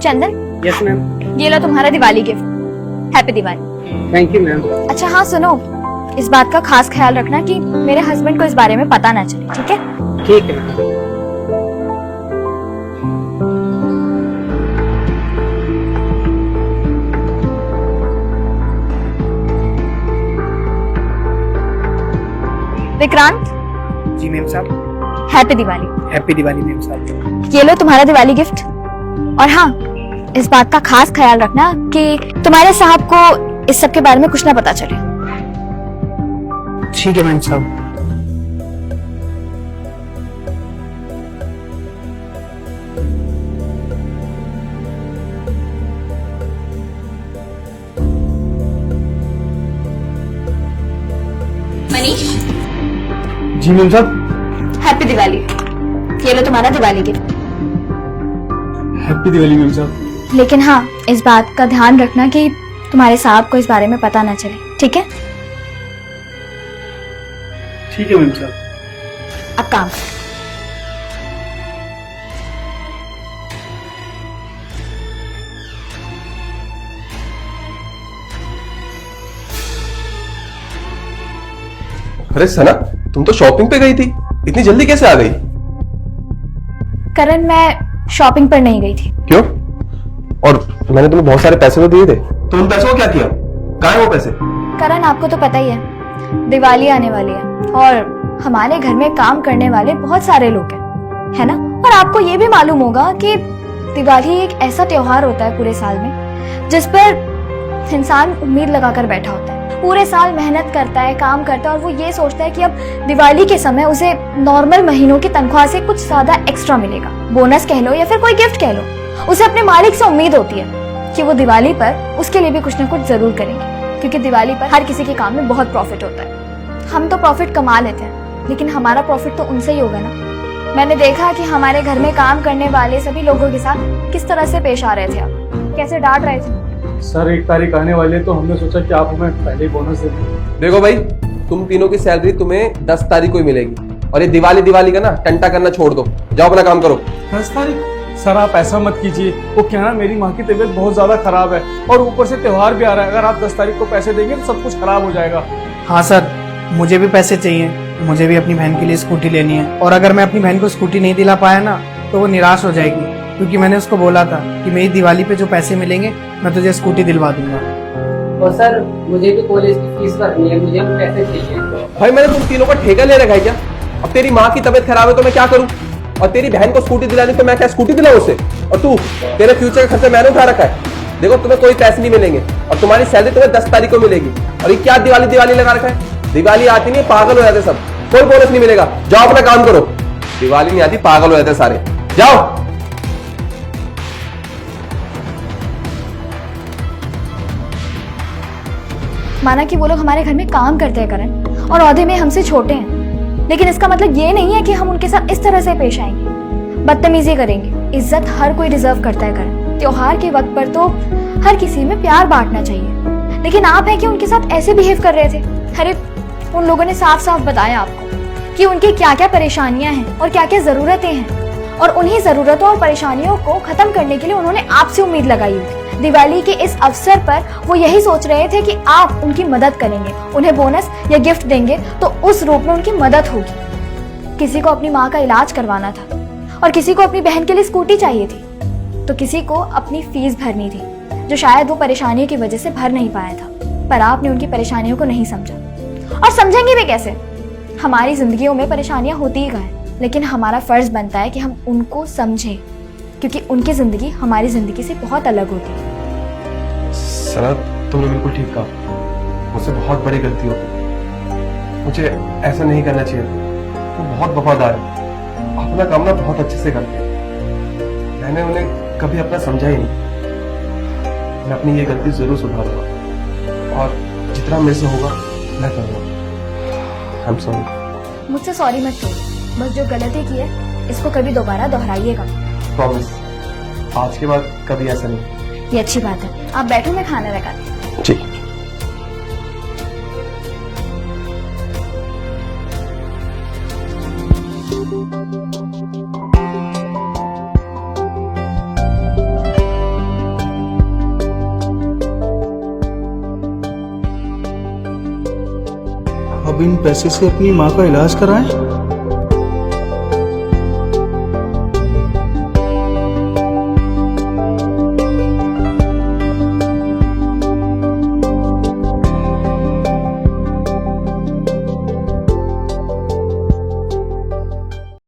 चंदन, yes ma'am. ये लो तुम्हारा Diwali gift. Happy Diwali. Thank you ma'am. अच्छा हाँ सुनो, इस बात का खास ख्याल रखना कि मेरे हस्बैंड को इस बारे में पता ना चले, ठीक है? ठीक है मैम। विक्रांत, जी मैम साहब। Happy Diwali. Happy Diwali ma'am साहब। ये लो तुम्हारा दिवाली गिफ्ट। और हाँ, इस बात का खास ख्याल रखना कि तुम्हारे साहब को इस सब के बारे में कुछ ना पता चले। ठीक है मैम साहब। मनीष, जी मैम साहब। हैप्पी दिवाली। ये लो तुम्हारा Diwali gift. Happy Diwali ma'am साहब। लेकिन हाँ, इस बात का ध्यान रखना कि तुम्हारे साहब को इस बारे में पता ना चले, ठीक है? ठीक है मैम साहब। अब काम करो। अरे सना, तुम तो शॉपिंग पे गई थी, इतनी जल्दी कैसे आ गई? करण, मैं शॉपिंग पर नहीं गई थी। क्यों? और मैंने तुम्हें बहुत सारे पैसे तो दिए थे, तो उन पैसों को क्या किया? कहाँ है वो पैसे? करण, आपको तो पता ही है, दिवाली आने वाली है और हमारे घर में काम करने वाले बहुत सारे लोग हैं, है ना? और आपको ये भी मालूम होगा कि दिवाली एक ऐसा त्योहार होता है पूरे साल में जिस पर इंसान उम्मीद लगाकर बैठा होता है। पूरे साल मेहनत करता है, काम करता है और वो ये सोचता है कि अब दिवाली के समय उसे नॉर्मल महीनों की तनख्वाह से कुछ ज्यादा एक्स्ट्रा मिलेगा, बोनस कह लो या फिर कोई गिफ्ट कह लो। उसे अपने मालिक से उम्मीद होती है कि वो दिवाली पर उसके लिए भी कुछ ना कुछ जरूर करेंगे, क्योंकि दिवाली पर हर किसी के काम में बहुत प्रॉफिट होता है। हम तो प्रॉफिट कमा लेते हैं, लेकिन हमारा प्रॉफिट तो उनसे ही होगा ना। मैंने देखा कि हमारे घर में काम करने वाले सभी लोगों के साथ किस तरह से पेश आ रहे थे, आप कैसे डांट रहे थे। सर 1 तारीख आने वाली है तो हमने सोचा कि आप हमें पहले ही बोनस दे दें। देखो भाई, तुम तीनों की सैलरी तुम्हें 10 तारीख को ही मिलेगी, और ये दिवाली का ना टंटा करना छोड़ दो, जाओ अपना काम करो। 10 तारीख? सर आप ऐसा मत कीजिए, वो क्या ना, मेरी माँ की तबीयत बहुत ज्यादा खराब है और ऊपर से त्योहार भी आ रहा है। अगर आप 10 तारीख को पैसे देंगे तो सब कुछ खराब हो जाएगा। हाँ सर, मुझे भी पैसे चाहिए, मुझे भी अपनी बहन के लिए स्कूटी लेनी है, और अगर मैं अपनी बहन को स्कूटी नहीं दिला पाया ना तो वो निराश हो जाएगी, क्योंकि मैंने उसको बोला था कि मेरी दिवाली पे जो पैसे मिलेंगे मैं तुझे स्कूटी दिलवा दूंगा। और सर मुझे भी कॉलेज की फीस भरनी है, मुझे भी पैसे चाहिए। भाई मैंने तुम तीनों का ठेका ले रखा है क्या? अब तेरी माँ की तबीयत खराब है तो मैं क्या करूँ, और तेरी बहन को स्कूटी दिलानी तो मैं क्या स्कूटी दिलाऊं उसे? और तू, तेरे फ्यूचर का खर्चा मैंने उठा रखा है। देखो तुम्हें कोई पैसे नहीं मिलेंगे और तुम्हारी सैलरी तुम्हें 10 तारीख को मिलेगी। और ये क्या दिवाली लगा रखा है? दिवाली आती नहीं, पागल हो जाते सब, कोई बोनस नहीं मिलेगा। जाओ अपना काम करो। दिवाली नहीं आती, पागल हो जाते सारे, जाओ। माना कि वो लोग हमारे घर में काम करते हैं करण, और औहदे में हमसे छोटे हैं, लेकिन इसका मतलब ये नहीं है कि हम उनके साथ इस तरह से पेश आएंगे, बदतमीजी करेंगे। इज्जत हर कोई डिजर्व करता है करण। त्योहार के वक्त पर तो हर किसी में प्यार बांटना चाहिए, लेकिन आप है कि उनके साथ ऐसे बिहेव कर रहे थे। अरे उन लोगों ने साफ साफ बताया आपको कि उनकी क्या क्या परेशानियां हैं और क्या क्या जरूरतें हैं, और उन्हीं जरूरतों और परेशानियों को खत्म करने के लिए उन्होंने आपसे उम्मीद लगाई हुई। दिवाली के इस अवसर पर वो यही सोच रहे थे कि आप उनकी मदद करेंगे, उन्हें बोनस या गिफ्ट देंगे तो उस रूप में उनकी मदद होगी। किसी को अपनी माँ का इलाज करवाना था, और किसी को अपनी बहन के लिए स्कूटी चाहिए थी, तो किसी को अपनी फीस भरनी थी जो शायद वो परेशानियों की वजह से भर नहीं पाया था। पर आपने उनकी परेशानियों को नहीं समझा, और समझेंगे भी कैसे? हमारी जिंदगियों में परेशानियां होती ही हैं, लेकिन हमारा फर्ज बनता है कि हम उनको समझें, क्योंकि उनकी जिंदगी हमारी जिंदगी से बहुत अलग होती है। सना, तुमने बिल्कुल ठीक कहा, मुझसे बहुत बड़ी गलती हो गई, मुझे ऐसा नहीं करना चाहिए। वो बहुत वफादार है, अपना काम ना बहुत अच्छे से करते हैं। मैंने उन्हें कभी अपना समझा ही नहीं। मैं अपनी ये गलती जरूर सुधारूंगा, और जितना मेरे से होगा मैं करूंगा। I'm sorry। मुझसे सॉरी मत करो, बस जो गलती की है इसको कभी दोबारा दोहराइएगा। प्रॉमिस, आज के बाद कभी ऐसा नहीं। ये अच्छी बात है। आप बैठो, मैं खाना लगाती हूँ। ठीक। अब इन पैसे से अपनी माँ का इलाज कराएं।